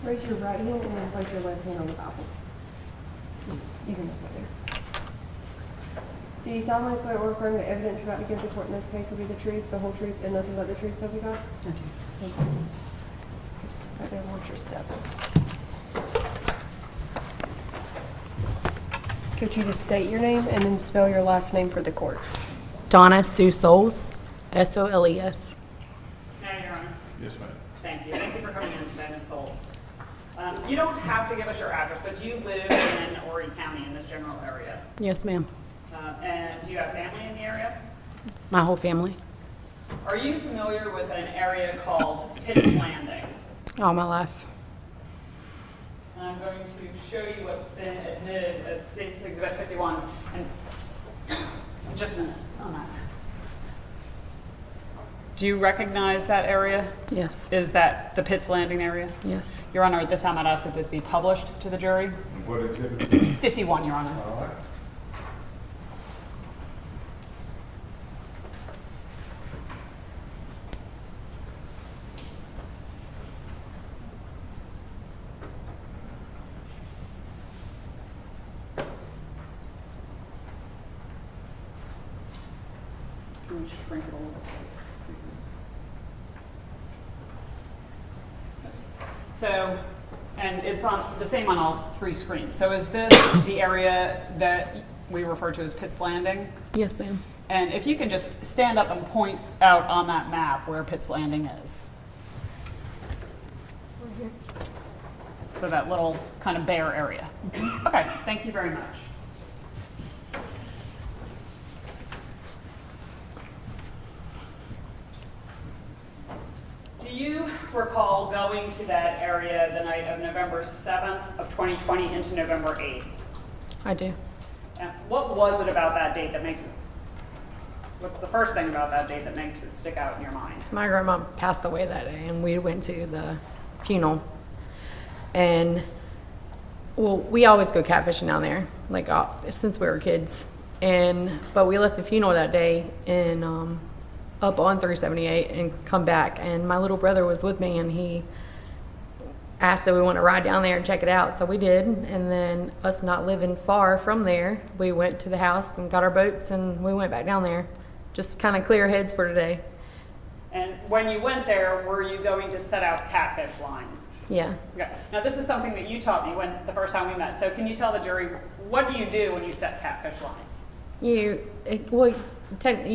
Raise your right hand and then place your left hand on the Bible. You can look right there. Do you solemnly swear or affirm the evidence you're about to give the court in this case will be the truth, the whole truth, and nothing but the truth, so help you God? I do. Thank you. Just right there, watch your step. Could you just state your name and then spell your last name for the court? Donna Sue Soles, S-O-L-E-S. Now, Your Honor. Yes, ma'am. Thank you. Thank you for coming in today, Ms. Soles. You don't have to give us your address, but do you live in Horry County in this general area? Yes, ma'am. And do you have family in the area? My whole family, Are you familiar with an area called Pitt's Landing? all my life. And I'm going to show you what's been admitted as State's Exhibit 51. And just a minute on that. Do you recognize that area? Yes, Is that the Pitt's Landing area? yes. Your Honor, at this time I'd ask that this be published to the jury. And what exhibit? 51, Your Honor. All right. Can we shrink it a little bit? So, and it's on the same on all three screens. So is this the area that we refer to as Pitt's Landing? Yes, ma'am. And if you can just stand up and point out on that map where Pitt's Landing is. So that little kind of bare area. Okay, thank you very much. Do you recall going to that area the night of November 7th of 2020 into November 8th? I do. And what was it about that date that makes it, what's the first thing about that date that makes it stick out in your mind? My grandma passed away that day, and we went to the funeral. And, well, we always go catfishing down there, like, since we were kids. But we left the funeral that day and up on 378 and come back. And my little brother was with me, and he asked if we want to ride down there and check it out. So we did. And then, us not living far from there, we went to the house and got our boats, and we went back down there. Just kind of clear heads for today. And when you went there, were you going to set out catfish lines? Yeah. Okay. Now, this is something that you taught me when the first time we met. So can you tell the jury, what do you do when you set catfish lines? You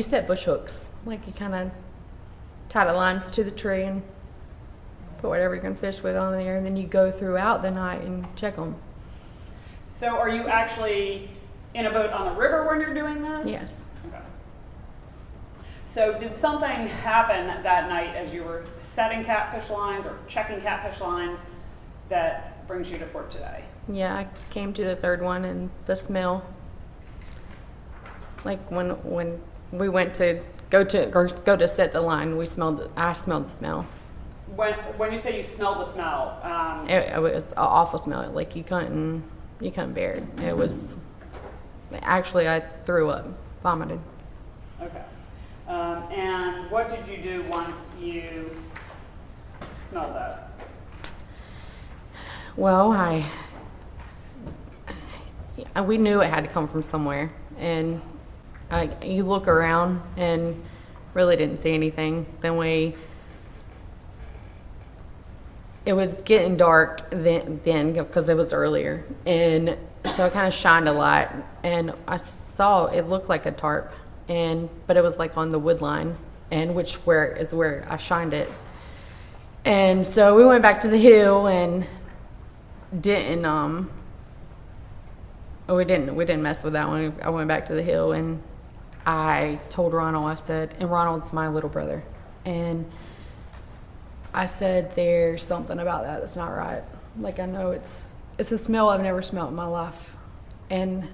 set bush hooks. Like, you kind of tie the lines to the tree and put whatever you're going to fish with on there, and then you go throughout the night and check them. So are you actually in a boat on the river when you're doing this? Yes. Okay. So did something happen that night as you were setting catfish lines or checking catfish lines that brings you to court today? Yeah, I came to the third one, and the smell. Like, when we went to go to set the line, I smelled the smell. When you say you smelled the smell, It was an awful smell. Like, you couldn't bear it. It was, actually, I threw up, vomited. okay. And what did you do once you smelled that? Well, we knew it had to come from somewhere, and you look around and really didn't see anything. Then it was getting dark then because it was earlier, and so it kind of shined a light, and I saw it looked like a tarp, but it was like on the wood line, and where I shined it. And so we went back to the hill and we didn't mess with that one. I went back to the hill, and I told Ronald, I said, and Ronald's my little brother, and I said, there's something about that that's not right. Like, I know it's a smell I've never smelled in my life. And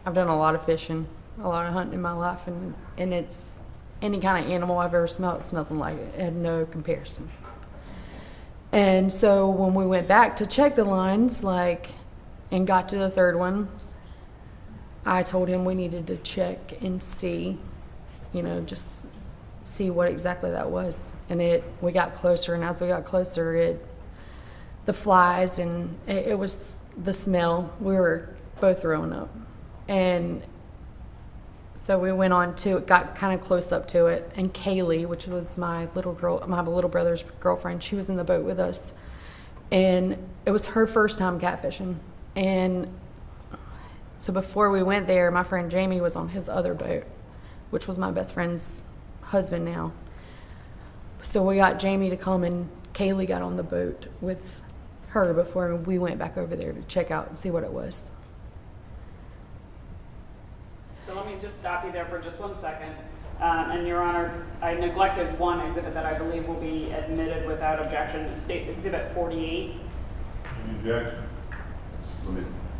I've done a lot of fishing, a lot of hunting in my life, and it's any kind of animal I've ever smelled, it's nothing like it. It had no comparison. And so when we went back to check the lines, and got to the third one, I told him we needed to check and see, just see what exactly that was. And we got closer, and as we got closer, the flies and it was the smell. We were both throwing up. And so we went on to it, got kind of close up to it, and Kaylee, which was my little brother's girlfriend, she was in the boat with us. And it was her first time catfishing. And so before we went there, my friend Jamie was on his other boat, which was my best friend's husband now. So we got Jamie to come, and Kaylee got on the boat with her before we went back over there to check out and see what it was. So let me just stop you there for just 1 second. And Your Honor, I neglected one exhibit that I believe will be admitted without objection. State's Exhibit 48. Any objection?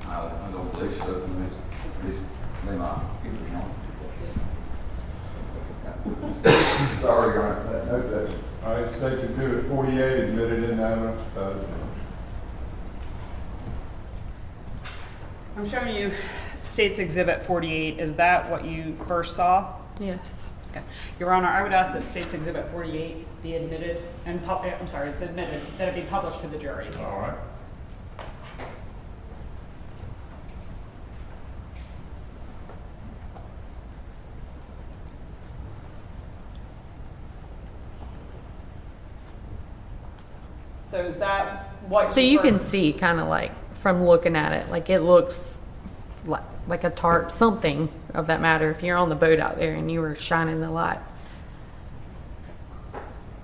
I don't believe so. At least they might. Sorry, Your Honor, no objection. All right, State's Exhibit 48, admitted in evidence. I'm showing you State's Exhibit 48. Is that what you first saw? Yes. Okay. Your Honor, I would ask that State's Exhibit 48 be admitted, and it's admitted, that it be published to the jury. All right. So is that what So you can see kind of like from looking at it, like it looks like a tarp, something of that matter, if you're on the boat out there and you were shining the light.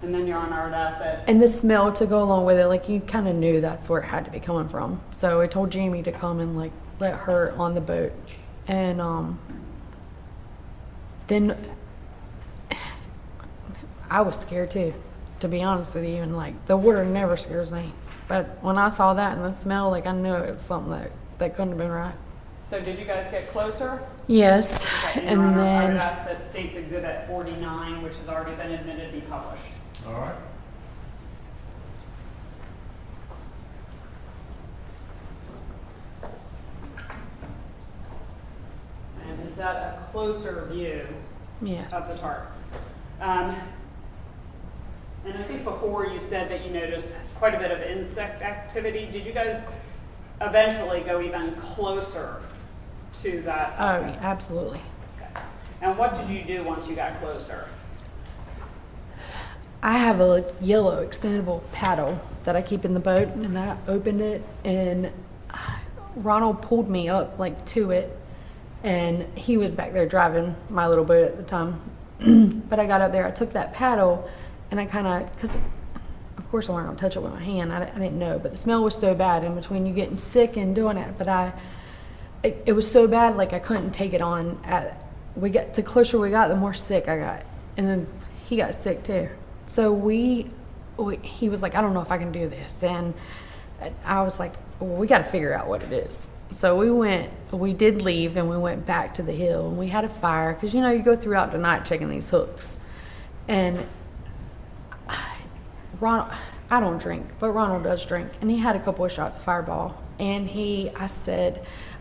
And then, Your Honor, I would ask that. And the smell to go along with it, like you kind of knew that's where it had to be coming from. So I told Jamie to come and like let her on the boat. And then I was scared too, to be honest with you. And like the water never scares me. But when I saw that and the smell, like I knew it was something that couldn't have been right. So did you guys get closer? Yes. Okay, And Your Honor, I would then ask that State's Exhibit 49, which has already been admitted, be published. All right. And is that a closer view yes. of the tarp? And I think before you said that you noticed quite a bit of insect activity. Did you guys eventually go even closer to that? Oh, yeah, absolutely. Okay. And what did you do once you got closer? I have a yellow extendable paddle that I keep in the boat, and I opened it, and Ronald pulled me up like to it, and he was back there driving my little boat at the time. But I got up there, I took that paddle, and I kind of, because of course I wasn't going to touch it with my hand, I didn't know, but the smell was so bad in between you getting sick and doing it, but it was so bad, like I couldn't take it on. The closer we got, the more sick I got, and then he got sick too. So he was like, I don't know if I can do this. And I was like, well, we got to figure out what it is. So we did leave, and we went back to the hill, and we had a fire. Because, you know, you go throughout the night checking these hooks. And Ronald, I don't drink, but Ronald does drink. And he had a couple of shots of Fireball. And I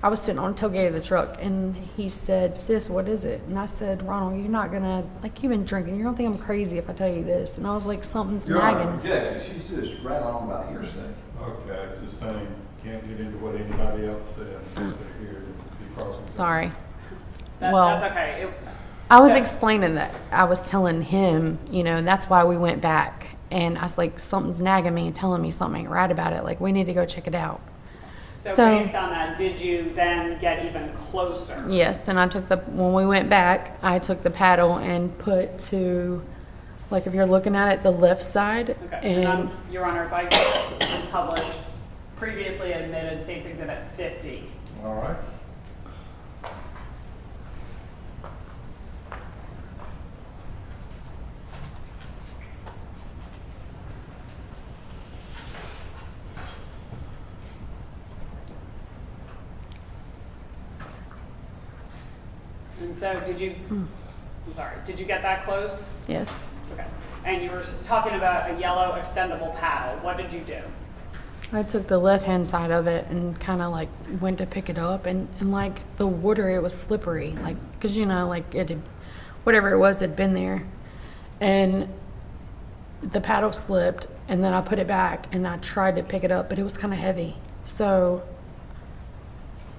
was sitting on the tailgate of the truck, and he said, sis, what is it? And I said, Ronald, you're not gonna, like, you've been drinking. You're gonna think I'm crazy if I tell you this. And I was like, something's nagging. Objection. She's just rattling on about hearsay. Okay, it's this thing. Can't get into what anybody else said. Just sit here and be crossing. Sorry. That's okay. I was explaining that I was telling him, you know, and that's why we went back. And I was like, something's nagging me and telling me something ain't right about it. Like, we need to go check it out. So based on that, did you then get even closer? Yes, and when we went back, I took the paddle and put to, like if you're looking at it, the left side. Okay, and Your Honor, if I could publish previously admitted State's Exhibit 50. All right. Mm. And so did you get that close? Yes. Okay. And you were talking about a yellow extendable paddle. What did you do? I took the left-hand side of it and kind of like went to pick it up, and like the water, it was slippery, like, because, you know, like it had, whatever it was had been there. and the paddle slipped, and then I put it back, and I tried to pick it up, but it was kind of heavy. So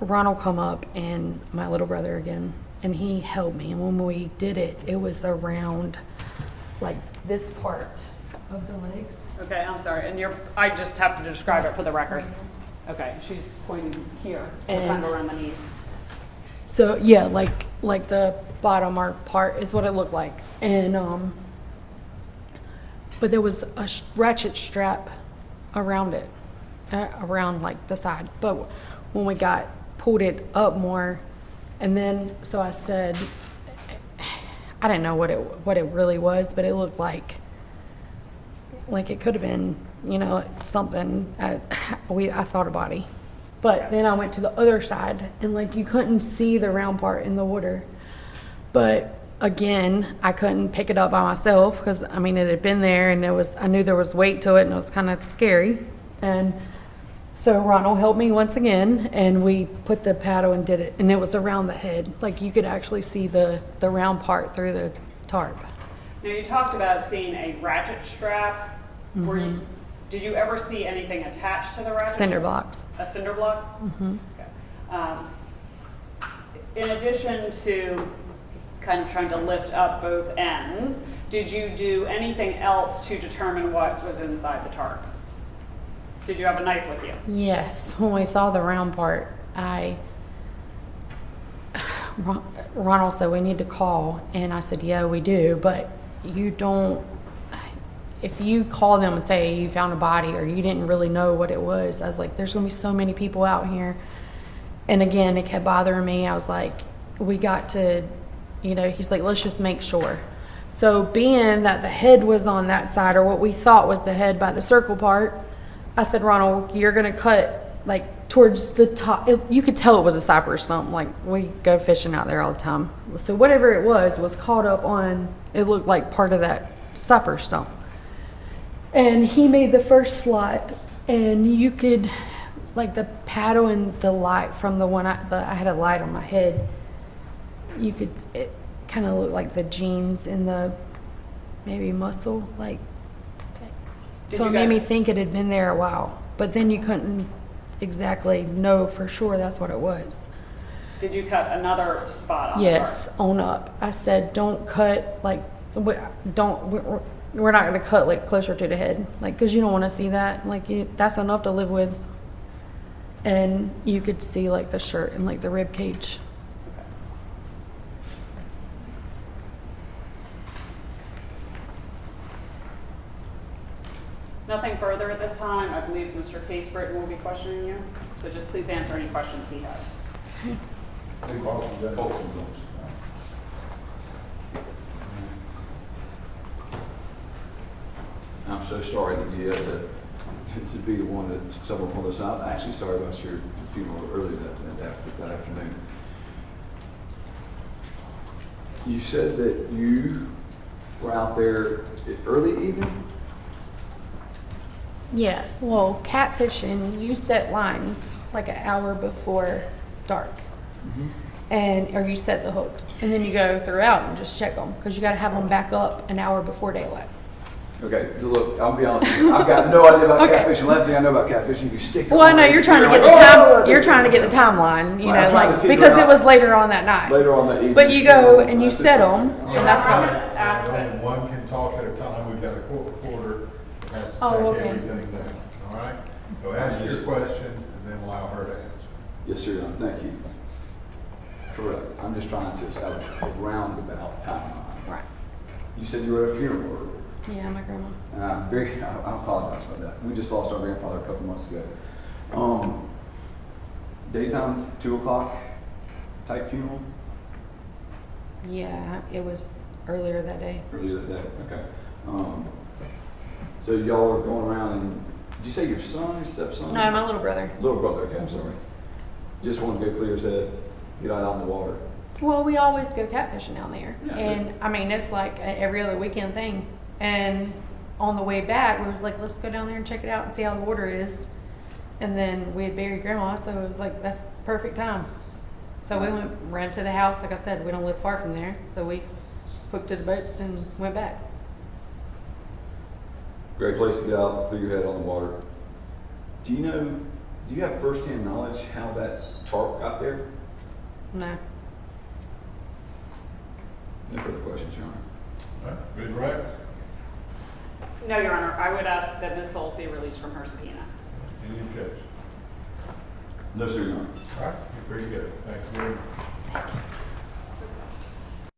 Ronald come up, and my little brother again, and he held me. And when we did it, it was around like this part of the legs. Okay, I'm sorry, and I just have to describe it for the record. Okay, she's pointing here, so And- kind of around the knees. So yeah, like the bottom part is what it looked like, and but there was a ratchet strap around it, around like the side. But when we pulled it up more, and then so I said, I didn't know what it really was, but it looked like it could have been, something. I thought a body. But then I went to the other side, and like you couldn't see the round part in the water. But again, I couldn't pick it up by myself because it had been there, and I knew there was weight to it, and it was kind of scary. And so Ronald helped me once again, and we put the paddle and did it, and it was around the head. Like you could actually see the round part through the tarp. Now, you talked about seeing a ratchet strap. Did you ever see anything attached to the ratchet? Cinder blocks. A cinder block? Mm-hmm. Okay. In addition to kind of trying to lift up both ends, did you do anything else to determine what was inside the tarp? Did you have a knife with you? Yes. When we saw the round part, Ronald said we need to call, and I said, yeah, we do, but you don't. If you call them and say you found a body or you didn't really know what it was, I was like, there's going to be so many people out here. And again, it kept bothering me. I was like, we got to, he's like, let's just make sure. So being that the head was on that side, or what we thought was the head by the circle part, I said, Ronald, you're going to cut like towards the top. You could tell it was a cypress stump. Like we go fishing out there all the time. So whatever it was caught up on, it looked like part of that cypress stump. And he made the first slot, and you could, like the paddle and the light from the one I had a light on my head, it kind of looked like the jeans in the maybe muscle, like. So it made me think it had been there a while, but then you couldn't exactly know for sure that's what it was. Did you cut another spot on Yes, the tarp? on up. I said, don't cut, like, we're not going to cut like closer to the head, like, because you don't want to see that. Like, that's enough to live with. And you could see like the shirt and like the rib cage. Okay. Nothing further at this time. I believe Mr. Case Britton will be questioning you, so just please answer any questions he has. I'm so sorry that you had to be the one that someone pulled this out. I'm actually sorry about your funeral early that afternoon. You said that you were out there early evening? Yeah, well, catfishing, you set lines like an hour before dark. Or you set the hooks, and then you go throughout and just check them, because you got to have them back up an hour before daylight. Okay, so look, I'll be honest with you. I've got no idea about Okay. catfishing. Last thing I know about catfishing, if you stick it Well, I know on, you're trying to get the like, time. "Oh!" You're trying to get the timeline, Well, I'm trying to like figure because it out- was later on that night. Later on that evening. But you go and you set them, and that's I'm what. gonna ask Only that. one can talk at a time. We've got a court reporter that has to Oh, take okay. everything down. All right? So ask your question and then allow her to answer. Yes, sir, thank you. Correct. I'm just trying to establish a roundabout timeline. Right. You said you were at a funeral earlier. Yeah, my grandma. And I apologize about that. We just lost our grandfather a couple months ago. Daytime, 2:00 type funeral? Yeah, it was earlier that day. Earlier that day, okay. So y'all are going around and, did you say your son, your stepson? No, my little brother. Little brother, okay, I'm sorry. Just wanted to go clear his head, get out on the water. Well, we always go catfishing down there, Yeah, and it's like an every other weekend thing. And on the way back, we was like, let's go down there and check it out and see how the water is. And then we had buried grandma, so it was like, that's perfect time. So we ran to the house. Like I said, we don't live far from there, so we hooked to the boats and went back. Great place to get out, clear your head on the water. Do you have firsthand knowledge how that tarp got there? No. No further questions, Your Honor. All right, Gregory Rice? No, Your Honor, I would ask that Ms. Soles be released from her subpoena. Any objection? No, sir, Your Honor. All right, you're free to go. Thank you very much.